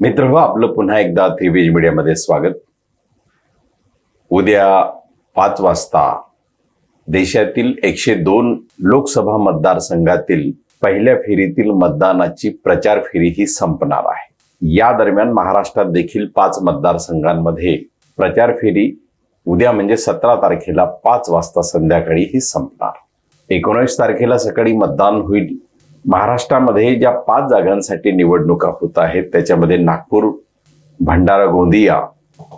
मित्रहो, आपलं पुन्हा एकदा त्रिवेज मीडियामध्ये स्वागत। उद्या 5 वाजता देशातील 102 लोकसभा मतदारसंघातील पहिल्या फेरीतील मतदानाची प्रचार फेरी ही संपणार आहे। या दरम्यान महाराष्ट्रात देखील 5 मतदारसंघांमध्ये प्रचार फेरी उद्या म्हणजे 17 तारखेला 5 वाजता संध्याकाळी ही संपणार। 19 तारखेला सकाळी मतदान होईल। महाराष्ट्रामध्ये ज्या 5 जागांसाठी निवडणुका होत आहेत त्याच्यामध्ये नागपूर, भंडारा गोंदिया,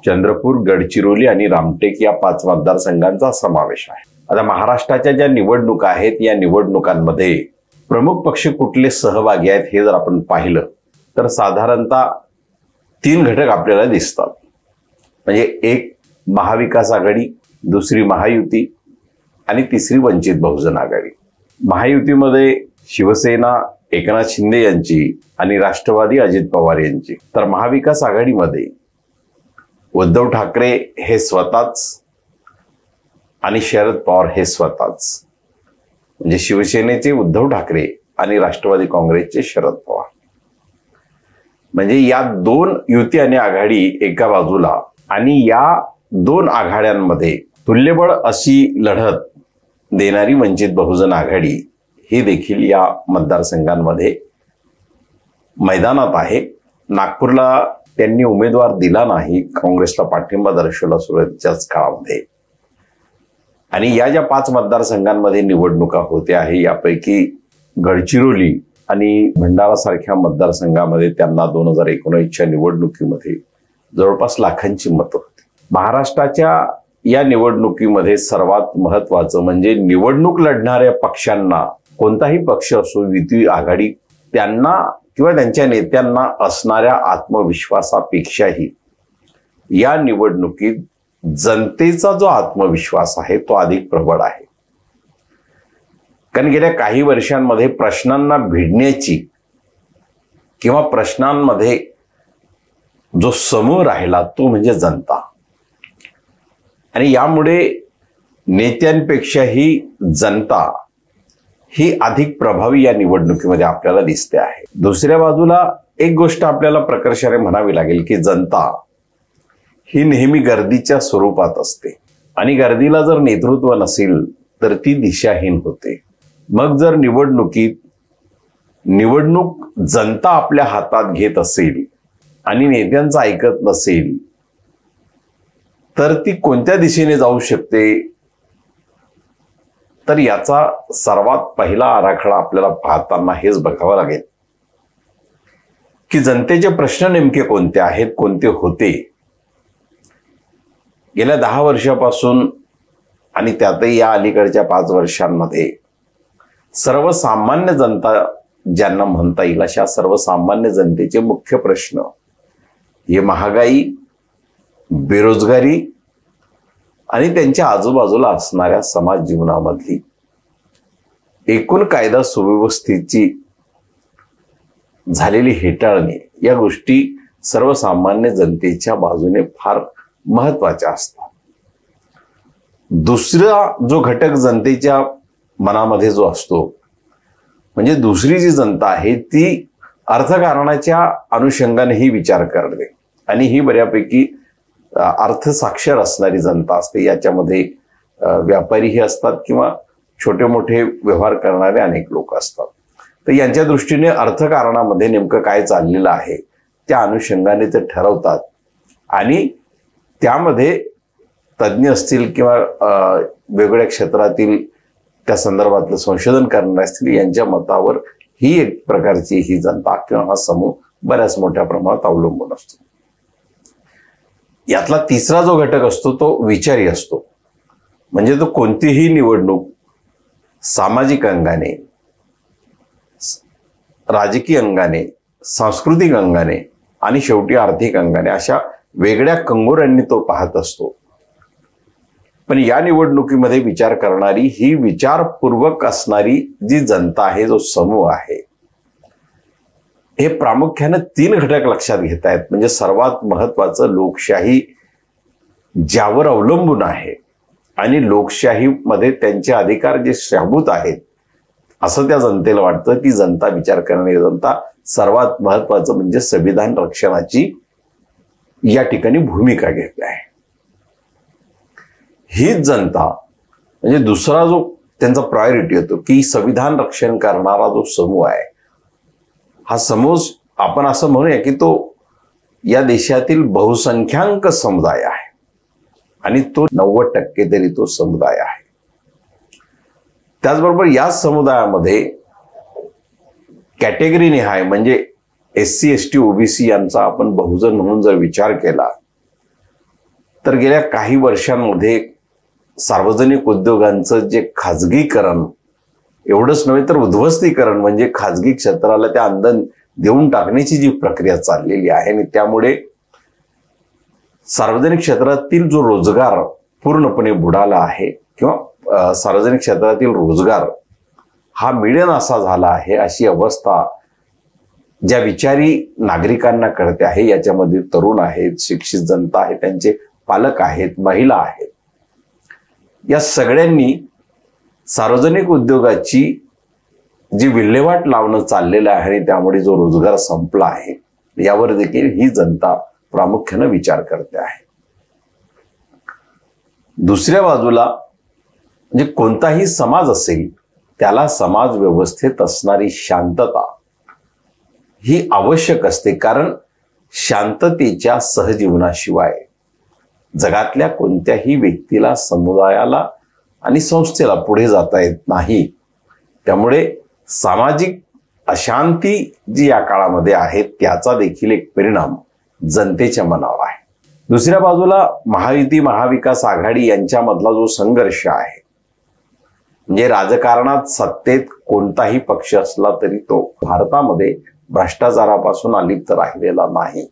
चंद्रपूर, गडचिरोली आणि रामटेक या 5 मतदारसंघांचा समावेश आहे। आता महाराष्ट्राच्या ज्या निवडणुका आहेत या निवडणुकांमध्ये प्रमुख पक्ष कुठले सहभागी आहेत हे जर आपण पाहिलं तर साधारणतः 3 घटक आपल्याला दिसतात। म्हणजे एक महाविकास आघाडी, दुसरी महायुती आणि तिसरी वंचित बहुजन आघाडी। महायुतीमध्ये शिवसेना एकनाथ शिंदे यांची आणि राष्ट्रवादी अजित पवार यांची, तर महाविकास आघाडीमध्ये उद्धव ठाकरे हे स्वतःच आणि शरद पवार हे स्वतःच, म्हणजे शिवसेनेचे उद्धव ठाकरे आणि राष्ट्रवादी काँग्रेसचे शरद पवार। म्हणजे या 2 युती आणि आघाडी एका बाजूला आणि या 2 आघाड्यांमध्ये तुल्यबळ अशी लढत देणारी वंचित बहुजन आघाडी ही देखील या मतदारसंघांमध्ये मैदानात आहे। नागपूरला त्यांनी उमेदवार दिला नाही, काँग्रेसला पाठिंबा दर्शवला सुरुवातीच्याच काळामध्ये। आणि या ज्या 5 मतदारसंघांमध्ये निवडणुका होत्या आहे यापैकी गडचिरोली आणि भंडारा सारख्या मतदारसंघामध्ये त्यांना 2019च्या निवडणुकीमध्ये जवळपास लाखांची मतं होती। महाराष्ट्राच्या या निवडणुकीमध्ये सर्वात महत्त्वाचं म्हणजे निवडणूक लढणाऱ्या पक्षांना, कोणताही पक्ष असो, युती आघाडी, त्यांना किंवा त्यांच्या नेत्यांना असणाऱ्या आत्मविश्वासापेक्षाही या निवडणुकीत जनतेचा जो आत्मविश्वास आहे तो अधिक प्रबळ आहे। कारण गेल्या काही वर्षांमध्ये प्रश्नांना भिडण्याची किंवा प्रश्नांमध्ये जो समूह राहिला तो म्हणजे जनता, आणि यामुळे नेत्यांपेक्षाही जनता ही अधिक प्रभावी या निवडणुकीमध्ये आपल्याला दिसते आहे। दुसऱ्या बाजूला एक गोष्ट आपल्याला प्रकर्षाने म्हणावी लागेल की जनता ही नेहमी गर्दीच्या स्वरूपात असते आणि गर्दीला जर नेतृत्व नसेल तर ती दिशाहीन होते। मग जर निवडणूक जनता आपल्या हातात घेत असेल आणि नेत्यांचं ऐकत नसेल तर ती कोणत्या दिशेने जाऊ शकते, तर याचा सर्वात पहिला आराखडा आपल्याला पाहताना हेच बघावं लागेल की जनतेचे प्रश्न नेमके कोणते आहेत, कोणते होते। गेल्या 10 वर्षापासून आणि त्यातही या अलीकडच्या 5 वर्षांमध्ये सर्वसामान्य जनता ज्यांना म्हणता येईल अशा सर्वसामान्य जनतेचे मुख्य प्रश्न हे महागाई, बेरोजगारी आणि त्यांच्या आजूबाजूला असणाऱ्या समाज जीवनामधली एकूण कायदा सुव्यवस्थेची झालेली हेटाळणी, या गोष्टी सर्वसामान्य जनतेच्या बाजूने फार महत्वाच्या असतात। दुसरा जो घटक जनतेच्या मनामध्ये जो असतो म्हणजे दुसरी जी जनता आहे ती अर्थकारणाच्या अनुषंगानेही विचार करते आणि ही बऱ्यापैकी अर्थसाक्षर असणारी जनता असते। याच्यामध्ये व्यापारीही असतात किंवा छोटे मोठे व्यवहार करणारे अनेक लोक असतात। तर यांच्या दृष्टीने अर्थकारणामध्ये नेमकं काय चाललेलं आहे त्या अनुषंगाने ते ठरवतात आणि त्यामध्ये तज्ज्ञ असतील किंवा वेगवेगळ्या क्षेत्रातील त्या संदर्भातलं संशोधन करणारे असतील यांच्या मतावर ही एक प्रकारची ही जनता किंवा हा समूह बऱ्याच मोठ्या प्रमाणात अवलंबून असतो। यातला तिसरा जो घटक असतो तो विचारी असतो। म्हणजे तो कोणतीही निवडणूक सामाजिक अंगाने, राजकीय अंगाने, सांस्कृतिक अंगाने आणि शेवटी आर्थिक अंगाने अशा वेगळ्या कंगोऱ्यांनी तो पाहत असतो। पण या निवडणुकीमध्ये विचार करणारी, ही विचारपूर्वक असणारी जी जनता आहे, जो समूह आहे, हे प्रामुख्याने 3 घटक लक्षात घेत आहेत। म्हणजे सर्वात महत्वाचं लोकशाही ज्यावर अवलंबून आहे आणि लोकशाहीमध्ये त्यांचे अधिकार जे शाबूत आहेत असं त्या जनतेला वाटतं. ती जनता, विचार करणारी जनता, सर्वात महत्वाचं म्हणजे संविधान रक्षणाची या ठिकाणी भूमिका घेते आहे. हीच जनता म्हणजे दुसरा जो त्यांचा प्रायोरिटी होतो की संविधान रक्षण करणारा जो समूह आहे, हा समूह आपण असं म्हणूया की तो या देशातील बहुसंख्याक समुदाय आहे आणि तो 90% तरी तो समुदाय आहे. त्याचबरोबर या समुदायामध्ये कॅटेगरी निहाय म्हणजे SC ST OBC यांचा आपण बहुजन म्हणून जर विचार केला तर गेल्या काही वर्षांमध्ये सार्वजनिक उद्योगांचं जे खाजगीकरण, एवढंच नव्हे तर उद्ध्वस्तीकरण म्हणजे खाजगी क्षेत्राला त्या अंदन देऊन टाकण्याची जी प्रक्रिया चाललेली आहे आणि त्यामुळे सार्वजनिक क्षेत्रातील जो रोजगार पूर्णपणे बुडाला आहे किंवा सार्वजनिक क्षेत्रातील रोजगार हा मिळेन असा झाला आहे, अशी अवस्था ज्या विचारी नागरिकांना कळते आहे. याच्यामध्ये तरुण आहेत, शिक्षित जनता आहे, त्यांचे पालक आहेत, महिला आहेत. या सगळ्यांनी सार्वजनिक उद्योगाची जी विल्हेवाट लावणं चाललेलं आहे आणि त्यामुळे जो रोजगार संपला आहे यावर देखील ही जनता प्रामुख्याने विचार करते आहे. दुसऱ्या बाजूला म्हणजे कोणताही समाज असेल त्याला समाज व्यवस्थेत असणारी शांतता ही आवश्यक असते, कारण शांततेच्या सहजीवनाशिवाय जगातल्या कोणत्याही व्यक्तीला, समुदायाला आणि संस्थेला पुढे जाता येत नाही. त्यामुळे सामाजिक अशांती जी या काळामध्ये आहे त्याचा देखील एक परिणाम जनतेच्या मनावर आहे. दुसऱ्या बाजूला महायुती, महाविकास आघाडी यांच्यामधला जो संघर्ष आहे, म्हणजे राजकारणात सत्तेत कोणताही पक्ष असला तरी तो भारतामध्ये भ्रष्टाचारापासून अलिप्त राहिलेला नाही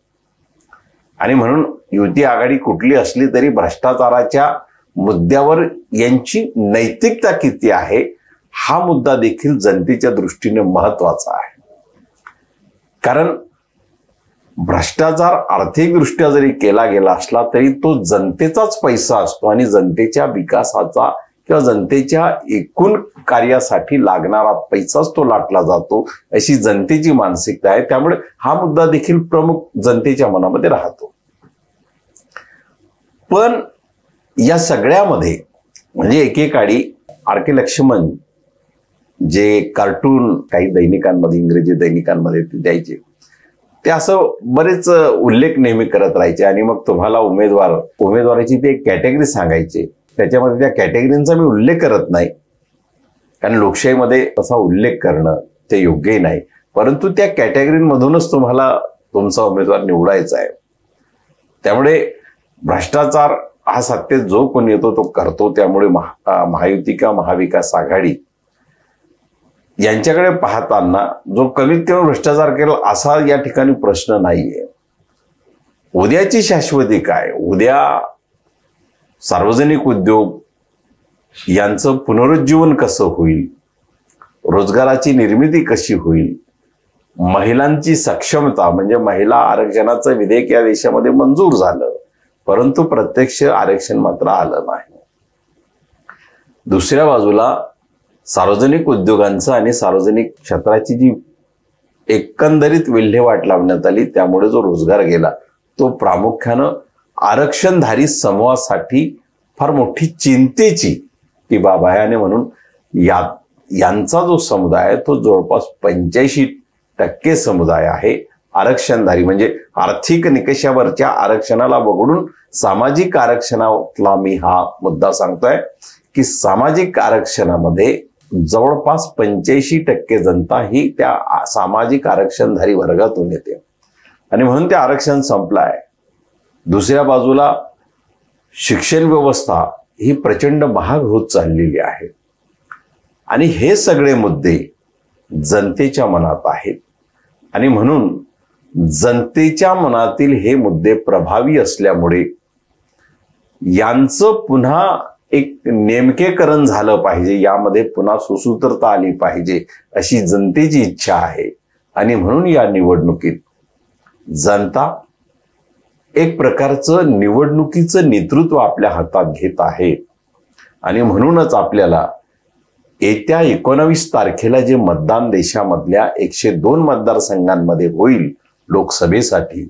आणि म्हणून युती आघाडी कुठली असली तरी भ्रष्टाचाराच्या मुद्द्यावर यांची नैतिकता किती आहे हा मुद्दा देखील जनतेच्या दृष्टीने महत्वाचा आहे. कारण भ्रष्टाचार आर्थिकदृष्ट्या जरी केला गेला असला तरी तो जनतेचाच पैसा असतो आणि जनतेच्या विकासाचा किंवा जनतेच्या एकूण कार्यासाठी लागणारा पैसाच तो लाटला जातो, अशी जनतेची मानसिकता आहे. त्यामुळे हा मुद्दा देखील प्रमुख जनतेच्या मनामध्ये राहतो. पण या सगळ्यामध्ये म्हणजे एकेकाळी RK लक्ष्मण जे कार्टून काही दैनिकांमध्ये, इंग्रजी दैनिकांमध्ये ते द्यायचे, ते असं बरेच उल्लेख नेहमी करत राहायचे आणि मग तुम्हाला उमेदवाराची ते एक कॅटेगरी सांगायचे. त्याच्यामध्ये त्या कॅटेगरींचा मी उल्लेख करत नाही, कारण लोकशाहीमध्ये तसा उल्लेख करणं ते योग्यही नाही, परंतु त्या कॅटेगरीमधूनच तुम्हाला तुमचा उमेदवार निवडायचा आहे. त्यामुळे भ्रष्टाचार हा सत्तेत जो कोणी येतो तो करतो. त्यामुळे महायुती किंवा महाविकास आघाडी यांच्याकडे पाहताना जो कमीत कमी भ्रष्टाचार केला असा या ठिकाणी प्रश्न नाहीये. उद्याची शाश्वती काय, उद्या सार्वजनिक उद्योग यांचं पुनरुज्जीवन कसं होईल, रोजगाराची निर्मिती कशी होईल, महिलांची सक्षमता म्हणजे महिला आरक्षणाचं विधेयक या देशामध्ये मंजूर झालं परंतु प्रत्यक्ष आरक्षण मात्र आलं नाही. दुसऱ्या बाजूला सार्वजनिक उद्योगांचं आणि सार्वजनिक क्षेत्राची जी एकंदरीत विल्हेवाट लावण्यात आली त्यामुळे जो रोजगार गेला तो प्रामुख्यानं आरक्षणधारी समूहासाठी फार मोठी चिंतेची ती बाब आहे. आणि म्हणून यांचा जो समुदाय आहे तो जवळपास 85% समुदाय आहे आरक्षणधारी, म्हणजे आर्थिक निकषावरच्या आरक्षणाला वगळून सामाजिक आरक्षणातला मी हा मुद्दा सांगतोय की सामाजिक आरक्षणामध्ये जवळपास 85% जनता ही त्या सामाजिक आरक्षणधारी वर्गातून येते आणि म्हणून ते आरक्षण संपलं आहे. दुसऱ्या बाजूला शिक्षण व्यवस्था ही प्रचंड महाग होत चाललेली आहे आणि हे सगळे मुद्दे जनतेच्या मनात आहेत आणि म्हणून जनतेच्या मनातील हे मुद्दे प्रभावी असल्यामुळे यांचं पुन्हा एक नेमकेकरण झालं पाहिजे, यामध्ये पुन्हा सुसूत्रता आली पाहिजे अशी जनतेची इच्छा आहे. आणि म्हणून या निवडणुकीत जनता एक प्रकारचं निवडणुकीचं नेतृत्व आपल्या हातात घेत आहे आणि म्हणूनच आपल्याला येत्या 19 तारखेला जे मतदान देशामधल्या 102 मतदारसंघांमध्ये होईल लोकसभेसाठी,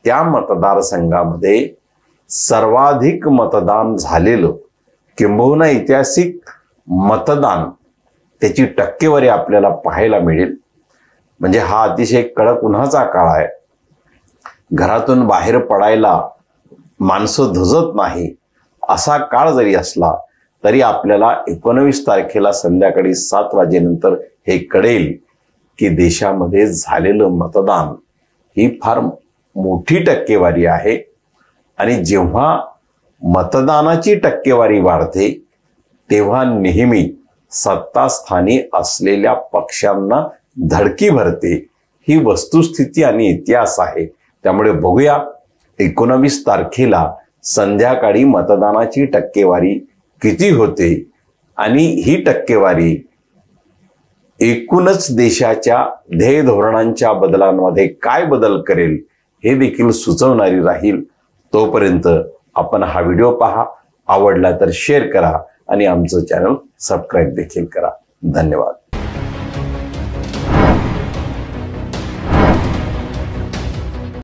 त्या मतदारसंघामध्ये सर्वाधिक मतदान झालेलं किंबहुना ऐतिहासिक मतदान त्याची टक्केवारी आपल्याला पाहायला मिळेल. म्हणजे हा अतिशय कडक उन्हाचा काळ आहे. घरातून बाहेर पडायला माणसं धजत नाही असा काळ जरी असला तरी आपल्याला 19 तारखेला संध्याकाळी 7 वाजेनंतर हे कळेल की देशामध्ये झालेलं मतदान ही फार मोठी टक्केवारी आहे. आणि जेव्हा मतदानाची टक्केवारी वाढते तेव्हा नेहमी सत्तास्थानी असलेल्या पक्षांना धडकी भरते. ही वस्तुस्थिती आणि इतिहास आहे. त्यामुळे बघूया 19 तारखेला संध्याकाळी मतदानाची टक्केवारी किती होते आणि ही टक्केवारी एकूणच देशाच्या ध्येय धोरणांच्या बदलांमध्ये काय बदल करेल हे देखील सुचवणारी राहील. तोपर्यंत आपण हा व्हिडिओ पहा, आवडला तर शेअर करा आणि आमचं चॅनल सबस्क्राईब देखील करा. धन्यवाद.